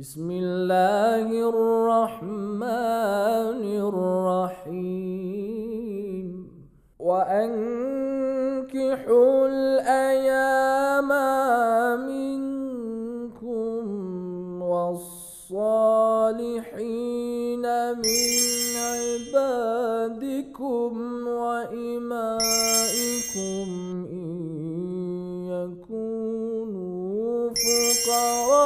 بسم الله الرحمن الرحيم وأنكحوا الأيام منكم والصالحين من عبادكم وإمائكم إن يكونوا فقراء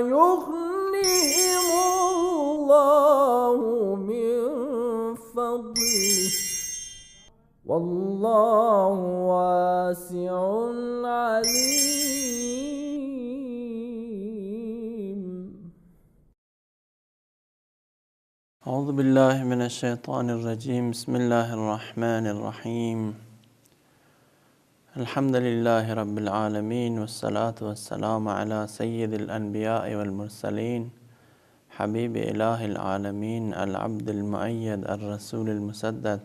يغنهم الله من فضله والله واسع عليم. أعوذ بالله من الشيطان الرجيم. بسم الله الرحمن الرحيم. الحمد لله رب العالمين والصلاة والسلام على سيد الأنبياء والمرسلين حبيب إله العالمين العبد المؤيد الرسول المسدد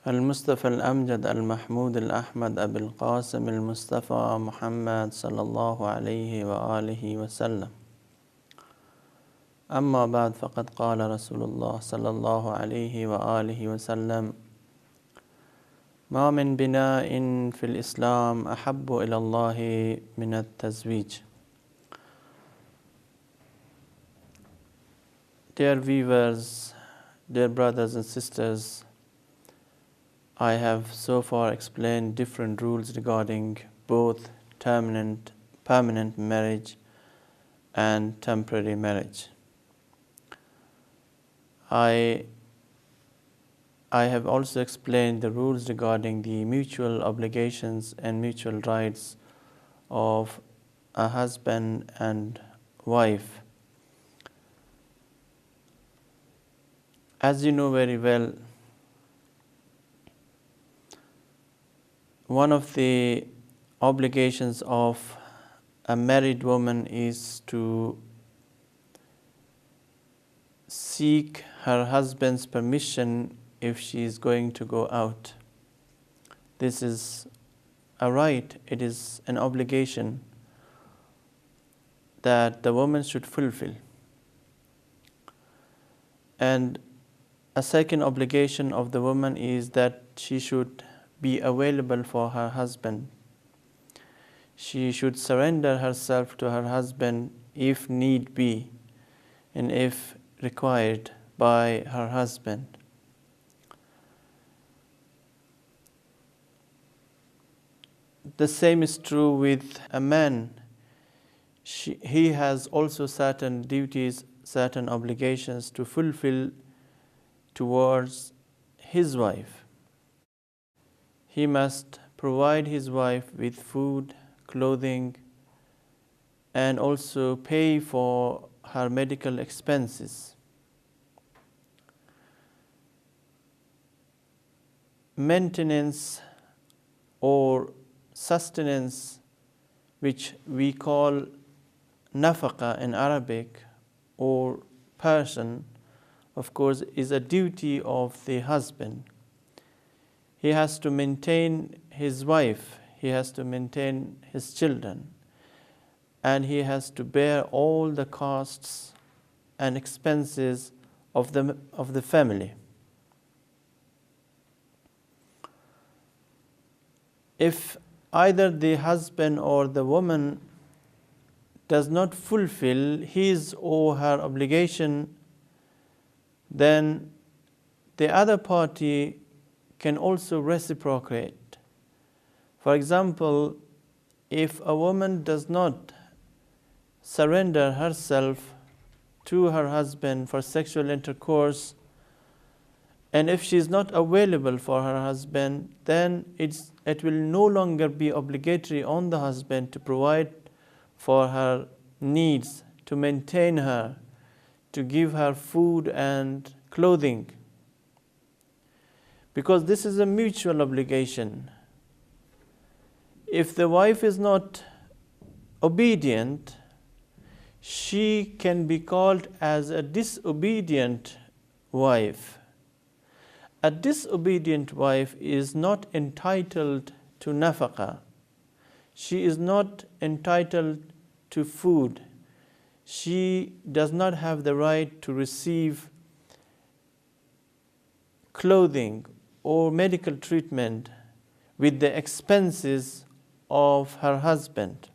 المصطفى الأمجد المحمود الأحمد أبي القاسم المصطفى محمد صلى الله عليه وآله وسلم. أما بعد فقد قال رسول الله صلى الله عليه وآله وسلم: ما من بناء في الإسلام أحب إلى الله من التزويج. Dear viewers, dear brothers and sisters, I have so far explained different rules regarding both permanent marriage and temporary marriage. I have also explained the rules regarding the mutual obligations and mutual rights of a husband and wife. As you know very well, one of the obligations of a married woman is to seek her husband's permission if she is going to go out. This is a right, it is an obligation that the woman should fulfill. And a second obligation of the woman is that she should be available for her husband. She should surrender herself to her husband if need be and if required by her husband. The same is true with a man. He has also certain duties, certain obligations to fulfill towards his wife. He must provide his wife with food, clothing, and also pay for her medical expenses. Maintenance or sustenance, which we call nafaqa in Arabic or Persian, of course, is a duty of the husband. He has to maintain his wife, he has to maintain his children, and he has to bear all the costs and expenses of the family. If either the husband or the woman does not fulfill his or her obligation, then the other party can also reciprocate. For example, if a woman does not surrender herself to her husband for sexual intercourse, and if she is not available for her husband, then it will no longer be obligatory on the husband to provide for her needs, to maintain her, to give her food and clothing. Because this is a mutual obligation. If the wife is not obedient, she can be called as a disobedient wife. A disobedient wife is not entitled to nafaqa. she is not entitled to food. She does not have the right to receive clothing or medical treatment with the expenses of her husband.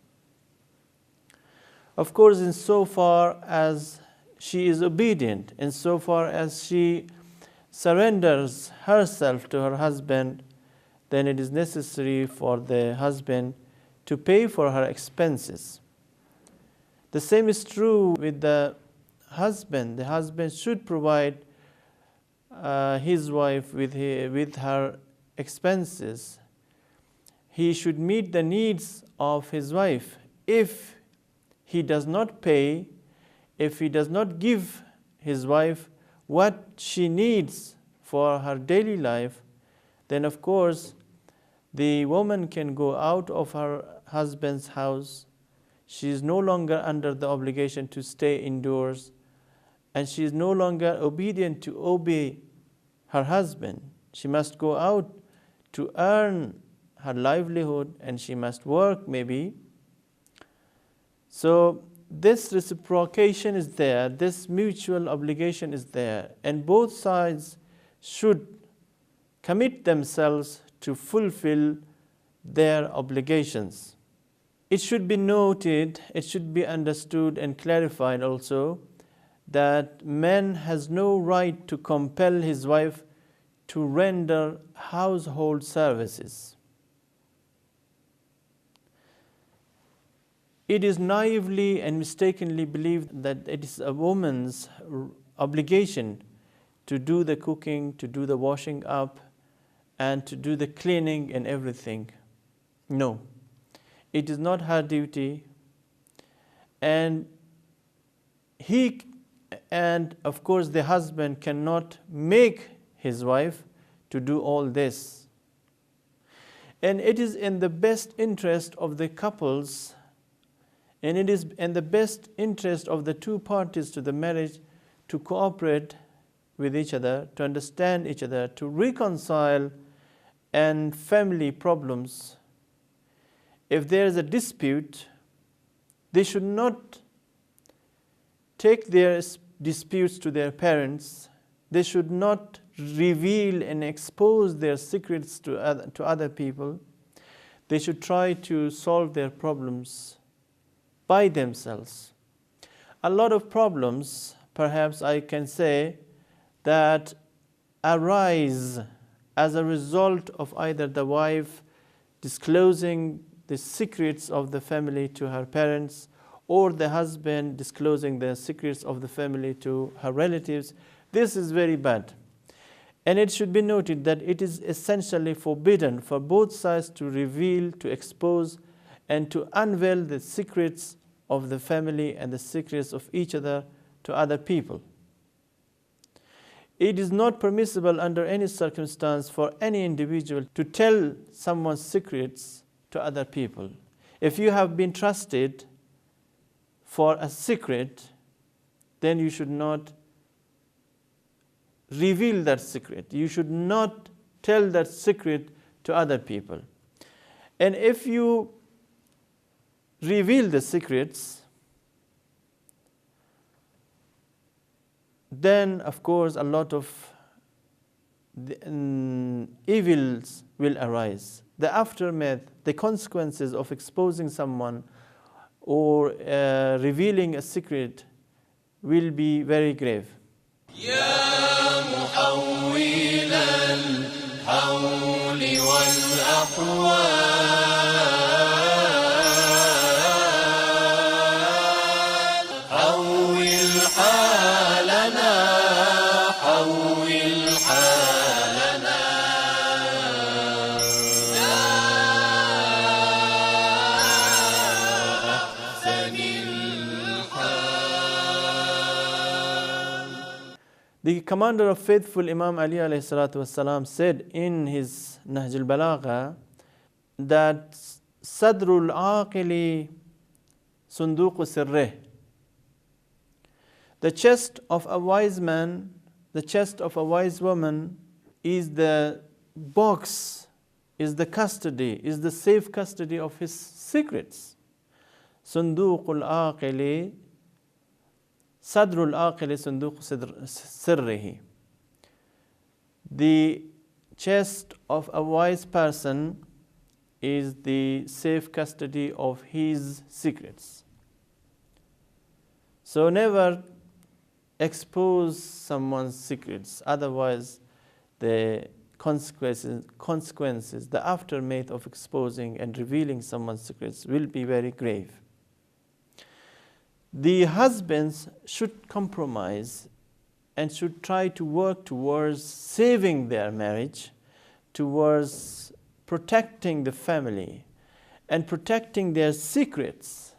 Of course, insofar as she is obedient, insofar as she surrenders herself to her husband, then it is necessary for the husband to pay for her expenses. The same is true with the husband. The husband should provide his wife with her expenses. He should meet the needs of his wife. If he does not pay, if he does not give his wife what she needs for her daily life, then of course the woman can go out of her husband's house. She is no longer under the obligation to stay indoors, and she is no longer obedient to obey her husband. She must go out to earn her livelihood, and she must work maybe. So this reciprocation is there, this mutual obligation is there, and both sides should commit themselves to fulfill their obligations. It should be noted, it should be understood and clarified also that man has no right to compel his wife to render household services. It is naively and mistakenly believed that it is a woman's obligation to do the cooking, to do the washing up, and to do the cleaning and everything. No, it is not her duty, and of course the husband cannot make his wife to do all this. And it is in the best interest of the couples, and it is in the best interest of the two parties to the marriage to cooperate with each other, to understand each other, to reconcile and family problems. If there is a dispute, they should not take their disputes to their parents. They should not reveal and expose their secrets to other people. They should try to solve their problems by themselves. A lot of problems, perhaps I can say, that arise as a result of either the wife disclosing the secrets of the family to her parents, or the husband disclosing the secrets of the family to her relatives. This is very bad. And it should be noted that it is essentially forbidden for both sides to reveal, to expose, and to unveil the secrets of the family and the secrets of each other to other people. It is not permissible under any circumstance for any individual to tell someone's secrets to other people. If you have been trusted for a secret, then you should not reveal that secret. You should not tell that secret to other people. And if you reveal the secrets, then of course a lot of evils will arise. The aftermath, the consequences of exposing someone or revealing a secret will be very grave. يا محول الحول والأحوال حول حالنا حول حالنا يا أحسن الحال. The commander of faithful Imam Ali alayhi salatu wasalam said in his Nahj al-Balagha that Sadrul Aqili Sunduq Sirreh, the chest of a wise man, the chest of a wise woman is the box, is the custody, is the safe custody of his secrets. Sunduqul aqili, sadrul aqili sunduq sirrihi. The chest of a wise person is the safe custody of his secrets. So never expose someone's secrets, otherwise the consequences, the aftermath of exposing and revealing someone's secrets will be very grave. The husbands should compromise and should try to work towards saving their marriage, towards protecting the family and protecting their secrets.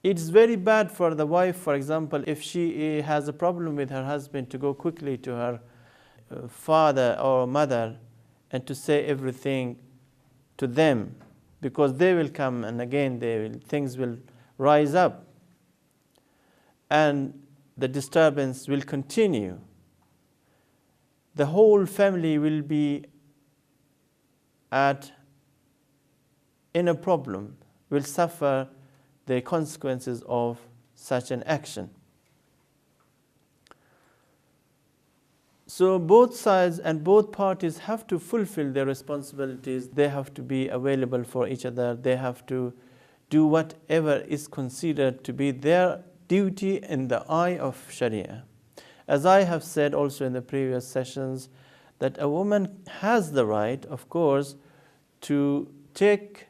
It's very bad for the wife, for example, if she has a problem with her husband, to go quickly to her father or mother and to say everything to them, because they will come and again things will rise up and the disturbance will continue. The whole family will be in a problem, will suffer the consequences of such an action. So both sides and both parties have to fulfill their responsibilities. They have to be available for each other. They have to do whatever is considered to be their duty in the eye of Sharia. As I have said also in the previous sessions, that a woman has the right, of course, to take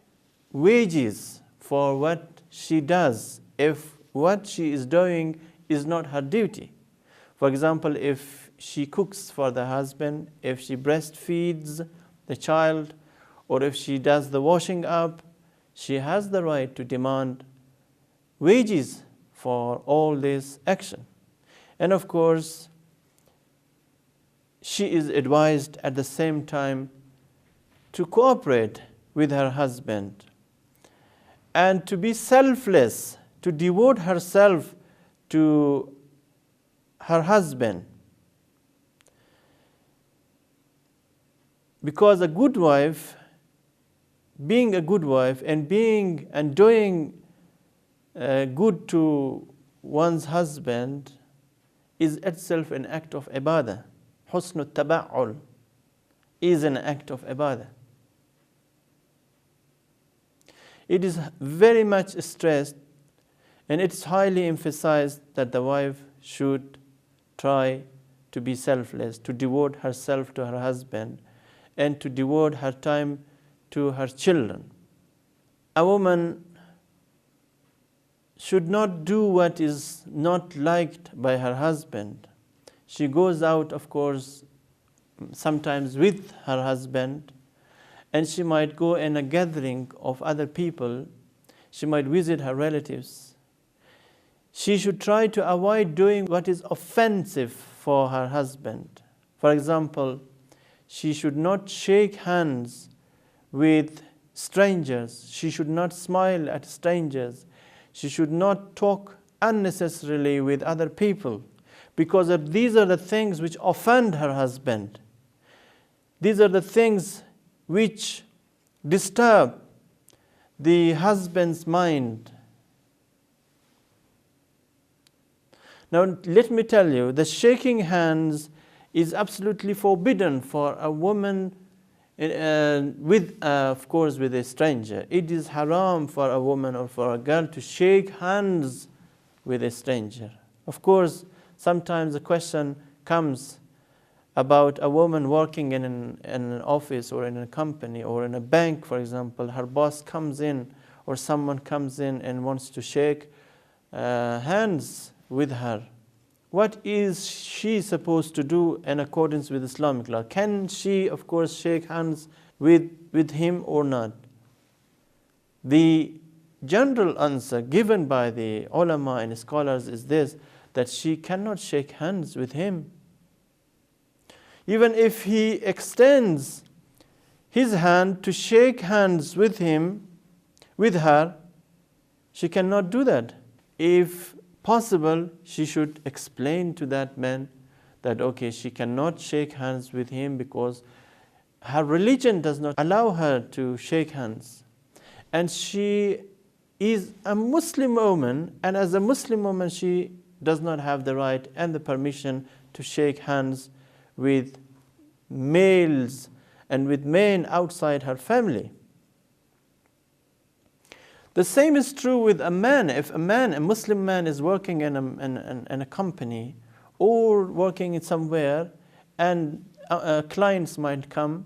wages for what she does if what she is doing is not her duty. For example, if she cooks for the husband, if she breastfeeds the child, or if she does the washing up, she has the right to demand wages for all this action. And of course, she is advised at the same time to cooperate with her husband and to be selfless, to devote herself to her husband. Because a good wife, being a good wife and doing good to one's husband is itself an act of ibadah. Husn al-taba'ul is an act of ibadah. It is very much stressed and it's highly emphasized that the wife should try to be selfless, to devote herself to her husband and to devote her time to her children. A woman should not do what is not liked by her husband. She goes out, of course, sometimes with her husband, and she might go in a gathering of other people. She might visit her relatives. She should try to avoid doing what is offensive for her husband. For example, she should not shake hands with strangers. She should not smile at strangers. She should not talk unnecessarily with other people, because these are the things which offend her husband. These are the things which disturb the husband's mind. Now, let me tell you, the shaking hands is absolutely forbidden for a woman of course, with a stranger. It is haram for a woman or for a girl to shake hands with a stranger. Of course, sometimes the question comes about a woman working in an office or in a company or in a bank, for example. Her boss comes in or someone comes in and wants to shake hands with her. What is she supposed to do in accordance with Islamic law? Can she, of course, shake hands with him or not? The general answer given by the ulama and scholars is this, that she cannot shake hands with him. Even if he extends his hand to shake hands with her, she cannot do that. If possible, she should explain to that man that, okay, she cannot shake hands with him because her religion does not allow her to shake hands. And she is a Muslim woman, and as a Muslim woman, she does not have the right and the permission to shake hands with males and with men outside her family. The same is true with a man. If a Muslim man, is working in a company or working in somewhere, and clients might come,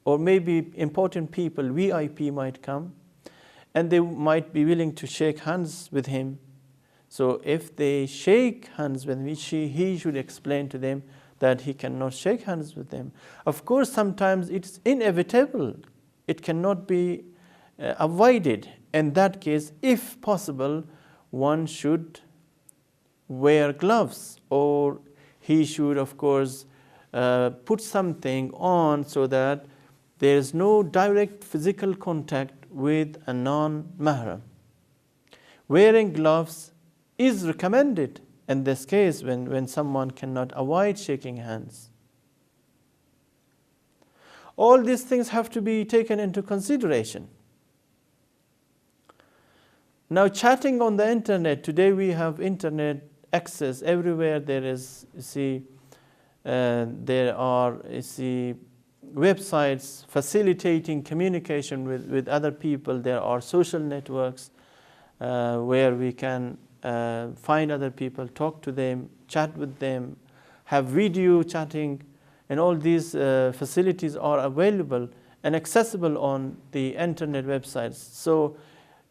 or maybe important people, VIP might come, and they might be willing to shake hands with him. So if they shake hands with me, he should explain to them that he cannot shake hands with them. Of course, sometimes it's inevitable. It cannot be avoided. In that case, if possible, one should wear gloves, or he should, of course, put something on so that there is no direct physical contact with a non-mahram. Wearing gloves is recommended in this case when someone cannot avoid shaking hands. All these things have to be taken into consideration. Now, chatting on the internet, today we have internet access everywhere. There is, there are, websites facilitating communication with other people. There are social networks where we can find other people, talk to them, chat with them, have video chatting, and all these facilities are available and accessible on the internet websites. So,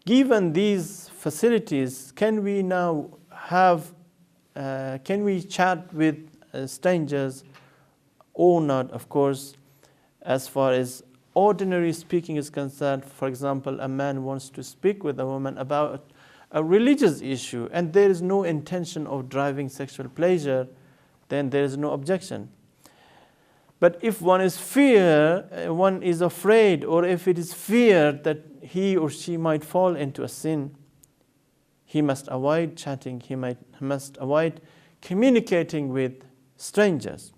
given these facilities, can we now have, can we chat with strangers or not? Of course, as far as ordinary speaking is concerned, for example, a man wants to speak with a woman about a religious issue, and there is no intention of driving sexual pleasure, then there is no objection. But if one is afraid, or if it is feared that he or she might fall into a sin, he must avoid chatting, he must avoid communicating with strangers.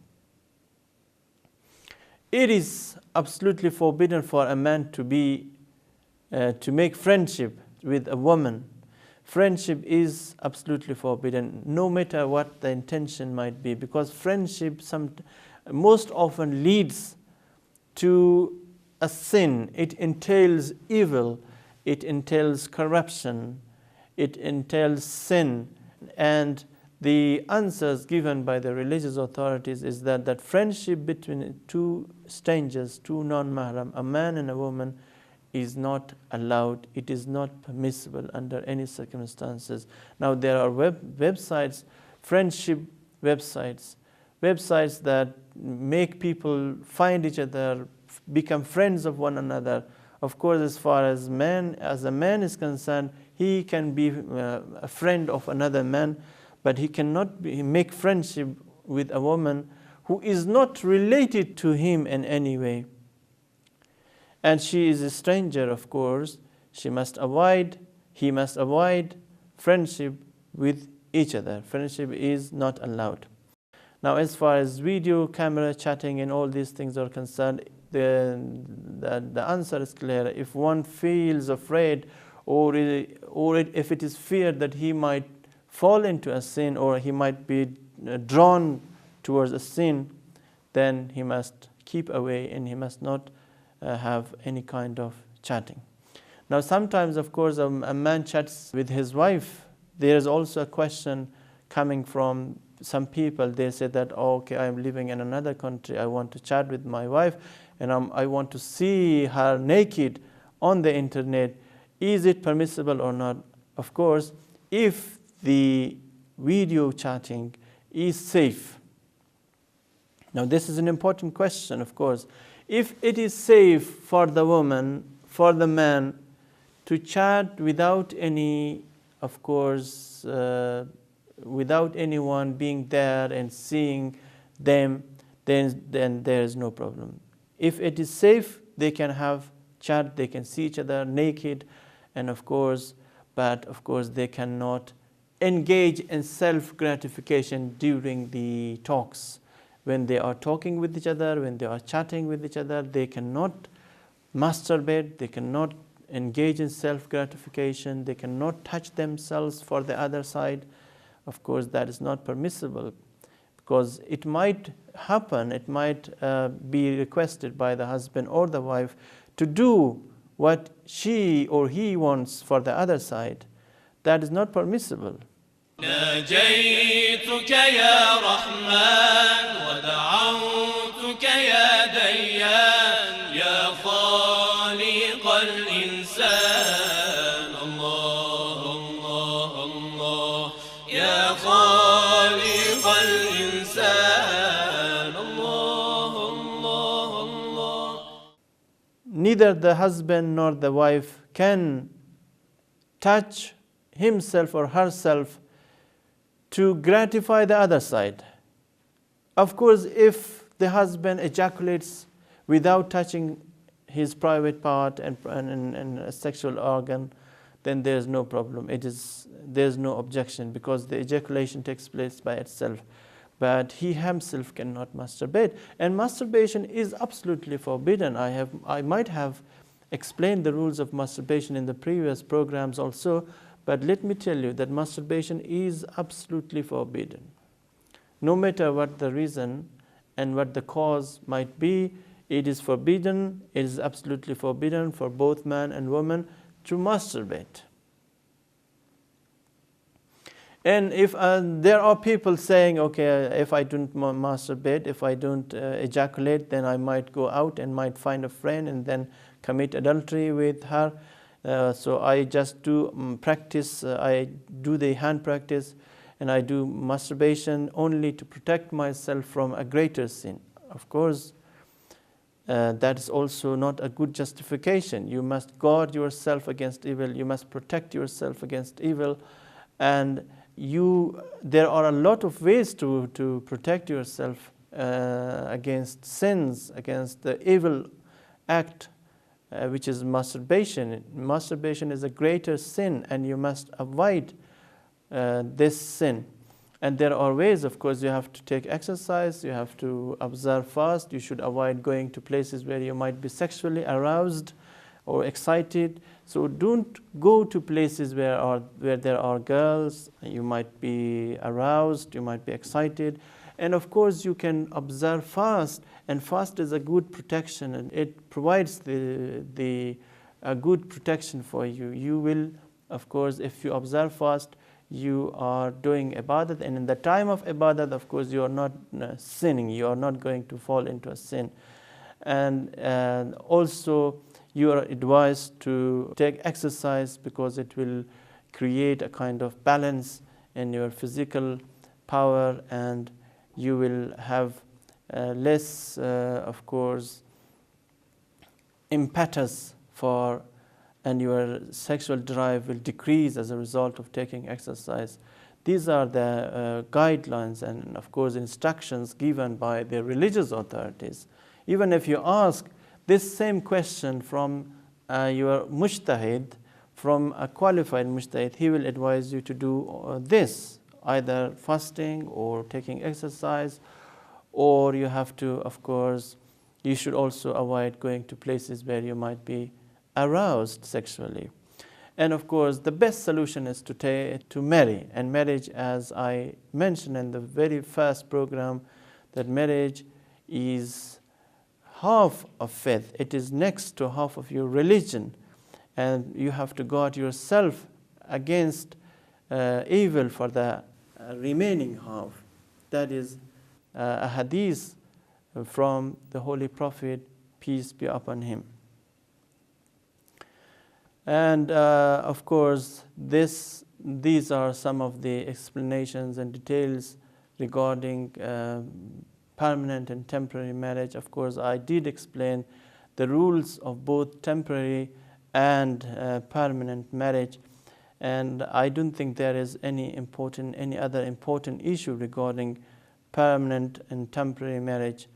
It is absolutely forbidden for a man to make friendship with a woman. Friendship is absolutely forbidden, no matter what the intention might be, because friendship most often leads to a sin. It entails evil, it entails corruption, it entails sin. And the answers given by the religious authorities is that friendship between two strangers, two non-mahram, a man and a woman, is not allowed. It is not permissible under any circumstances. Now, there are websites, friendship websites that make people find each other, become friends of one another. Of course, as far as a man is concerned, he can be a friend of another man, but he cannot make friendship with a woman who is not related to him in any way. And she is a stranger, of course. He must avoid friendship with each other. Friendship is not allowed. Now, as far as video, camera, chatting, and all these things are concerned, the answer is clear. If one feels afraid, or if it is feared that he might fall into a sin, or he might be drawn towards a sin, then he must keep away and he must not have any kind of chatting. Now, sometimes, of course, a man chats with his wife. There is also a question coming from some people. They say that, oh, okay, I'm living in another country, I want to chat with my wife, and I want to see her naked on the internet. Is it permissible or not? Of course, if the video chatting is safe. Now, this is an important question, of course. If it is safe for the woman, for the man, to chat without any, of course, without anyone being there and seeing them, then there is no problem. If it is safe, they can have chat, they can see each other naked, and of course, but of course they cannot engage in self-gratification during the talks when they are talking with each other, when they are chatting with each other, they cannot masturbate, they cannot engage in self-gratification, they cannot touch themselves for the other side. Of course, that is not permissible, because it might happen, it might be requested by the husband or the wife to do what she or he wants for the other side. That is not permissible. ناجيتك يا رحمن ودعوتك يا ديان يا خالق الإنسان الله الله الله يا خالق الإنسان الله الله الله. Neither the husband nor the wife can touch himself or herself to gratify the other side. Of course, if the husband ejaculates without touching his private part and a sexual organ, then there is no problem. There is no objection, because the ejaculation takes place by itself. But he himself cannot masturbate, and masturbation is absolutely forbidden. I might have explained the rules of masturbation in the previous programs also, but let me tell you that masturbation is absolutely forbidden. No matter what the reason and what the cause might be, it is forbidden. It is absolutely forbidden for both man and woman to masturbate. And if there are people saying, okay, if I don't masturbate, if I don't ejaculate, then I might go out and might find a friend and then commit adultery with her. So I just do practice, I do the hand practice, and I do masturbation only to protect myself from a greater sin. Of course, that is also not a good justification. You must guard yourself against evil, you must protect yourself against evil, and there are a lot of ways to protect yourself against sins, against the evil act, which is masturbation. Masturbation is a greater sin, and you must avoid this sin. And there are ways, of course. You have to take exercise, you have to observe fast, you should avoid going to places where you might be sexually aroused or excited. So don't go to places where there are girls. You might be aroused, you might be excited. And of course, you can observe fast, and fast is a good protection, and it provides a good protection for you. You will, of course, if you observe fast, you are doing ibadat, and in the time of ibadat, of course, you are not sinning. You are not going to fall into a sin. And also, you are advised to take exercise, because it will create a kind of balance in your physical power, and you will have less, of course, impetus and your sexual drive will decrease as a result of taking exercise. These are the guidelines and, of course, instructions given by the religious authorities. Even if you ask this same question from your mujtahid, from a qualified mujtahid, he will advise you to do this, either fasting or taking exercise, or you have to, of course, you should also avoid going to places where you might be aroused sexually. And of course, the best solution is to marry. And marriage, as I mentioned in the very first program, that marriage is half of faith. It is next to half of your religion. And you have to guard yourself against evil for the remaining half. That is a hadith from the Holy Prophet, peace be upon him. And of course, these are some of the explanations and details regarding permanent and temporary marriage. Of course, I did explain the rules of both temporary and permanent marriage, and I don't think there is any other important issue regarding permanent and temporary marriage.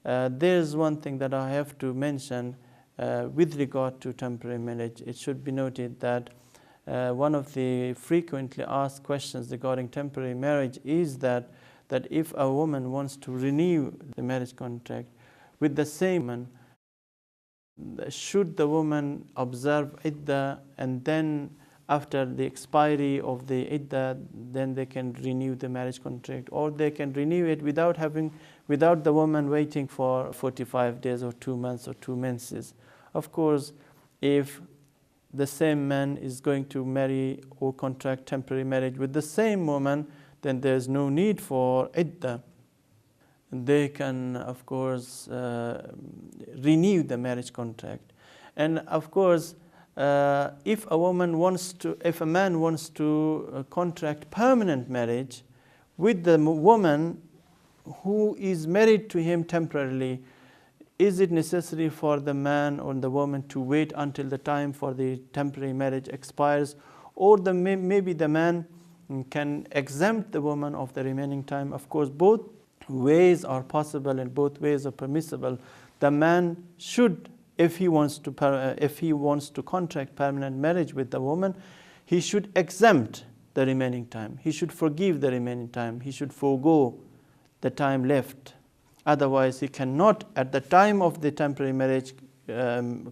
There is one thing that I have to mention with regard to temporary marriage. It should be noted that one of the frequently asked questions regarding temporary marriage is that that if a woman wants to renew the marriage contract with the same man, should the woman observe iddah, and then after the expiry of the iddah, then they can renew the marriage contract, or they can renew it without the woman waiting for 45 days or 2 months or 2 menses. Of course, if the same man is going to marry or contract temporary marriage with the same woman, then there is no need for iddah. They can, of course, renew the marriage contract. And of course, if a man wants to contract permanent marriage with the woman who is married to him temporarily, is it necessary for the man or the woman to wait until the time for the temporary marriage expires, or maybe the man can exempt the woman of the remaining time? Of course, both ways are possible and both ways are permissible. The man should, if he wants to contract permanent marriage with the woman, he should exempt the remaining time. He should forgive the remaining time. He should forego the time left. Otherwise, he cannot, at the time of the temporary marriage,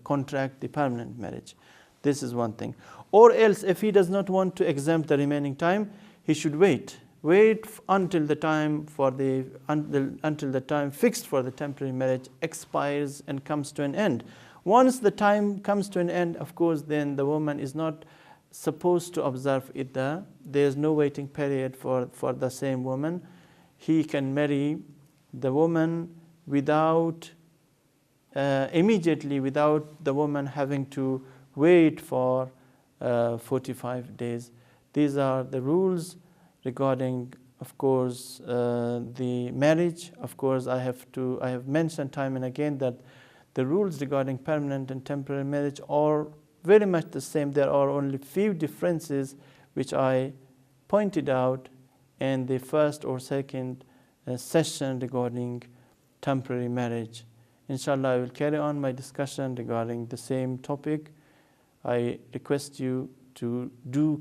contract the permanent marriage. This is one thing. Or else, if he does not want to exempt the remaining time, he should wait until the time fixed for the temporary marriage expires and comes to an end. Once the time comes to an end, of course, then the woman is not supposed to observe iddah. There is no waiting period for the same woman. He can marry the woman immediately, without the woman having to wait for 45 days. These are the rules regarding, of course, the marriage. Of course, I have mentioned time and again that the rules regarding permanent and temporary marriage are very much the same. There are only few differences which I pointed out in the first or second session regarding temporary marriage. Inshallah, I will carry on my discussion regarding the same topic. I request you to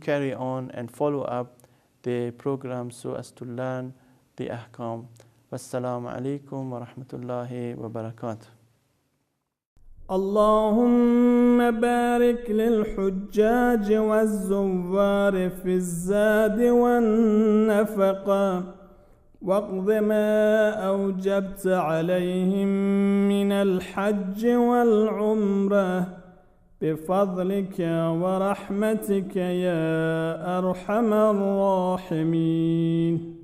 carry on and follow up the program so as to learn the ahkam. Wassalamu alaikum wa rahmatullahi wa barakatuh. اللهم بارك للحجاج والزوار في الزاد والنفقة، واقض ما أوجبت عليهم من الحج والعمرة بفضلك ورحمتك يا أرحم الراحمين.